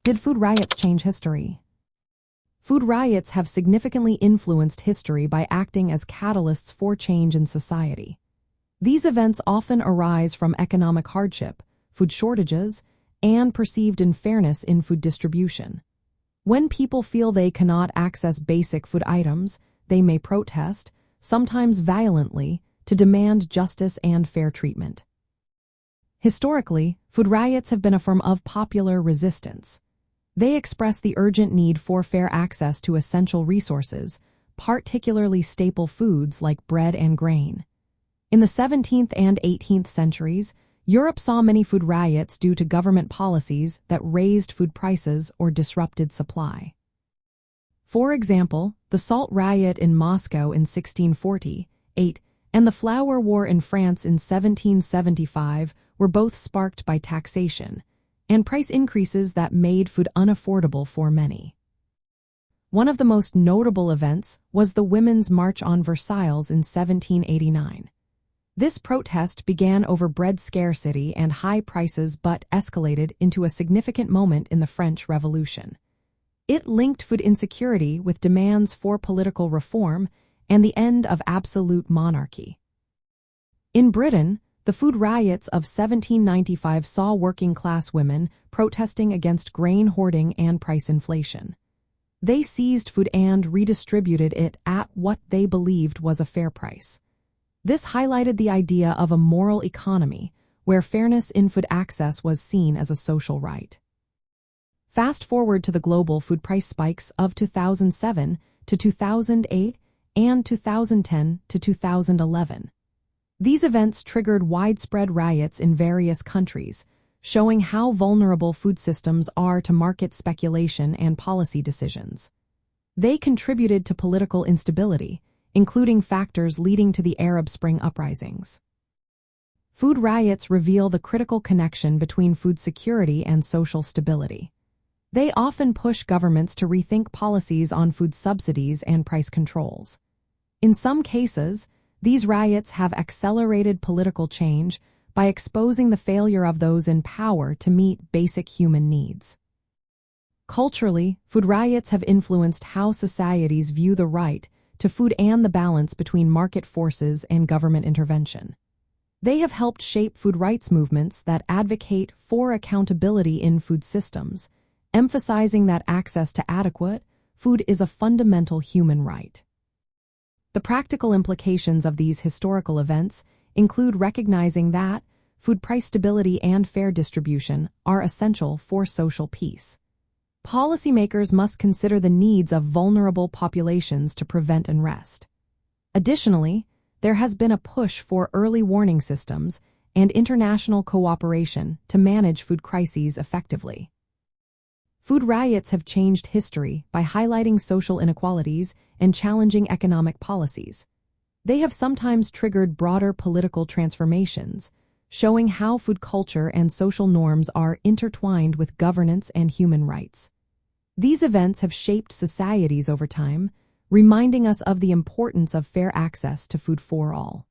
Did food riots change history? Food riots have significantly influenced history by acting as catalysts for change in society. These events often arise from economic hardship, food shortages, and perceived unfairness in food distribution. When people feel they cannot access basic food items, they may protest, sometimes violently, to demand justice and fair treatment. Historically, food riots have been a form of popular resistance. They express the urgent need for fair access to essential resources, particularly staple foods like bread and grain. In the 17th and 18th centuries, Europe saw many food riots due to government policies that raised food prices or disrupted supply. For example, the Salt Riot in Moscow in 1648 and the Flour War in France in 1775 were both sparked by taxation and price increases that made food unaffordable for many. One of the most notable events was the Women's March on Versailles in 1789. This protest began over bread scarcity and high prices but escalated into a significant moment in the French Revolution. It linked food insecurity with demands for political reform and the end of absolute monarchy. In Britain, the food riots of 1795 saw working-class women protesting against grain hoarding and price inflation. They seized food and redistributed it at what they believed was a fair price. This highlighted the idea of a moral economy, where fairness in food access was seen as a social right. Fast forward to the global food price spikes of 2007 to 2008 and 2010 to 2011. These events triggered widespread riots in various countries, showing how vulnerable food systems are to market speculation and policy decisions. They contributed to political instability, including factors leading to the Arab Spring uprisings. Food riots reveal the critical connection between food security and social stability. They often push governments to rethink policies on food subsidies and price controls. In some cases, these riots have accelerated political change by exposing the failure of those in power to meet basic human needs. Culturally, food riots have influenced how societies view the right to food and the balance between market forces and government intervention. They have helped shape food rights movements that advocate for accountability in food systems, emphasizing that access to adequate food is a fundamental human right. The practical implications of these historical events include recognizing that food price stability and fair distribution are essential for social peace. Policymakers must consider the needs of vulnerable populations to prevent unrest. Additionally, there has been a push for early warning systems and international cooperation to manage food crises effectively. Food riots have changed history by highlighting social inequalities and challenging economic policies. They have sometimes triggered broader political transformations, showing how food culture and social norms are intertwined with governance and human rights. These events have shaped societies over time, reminding us of the importance of fair access to food for all.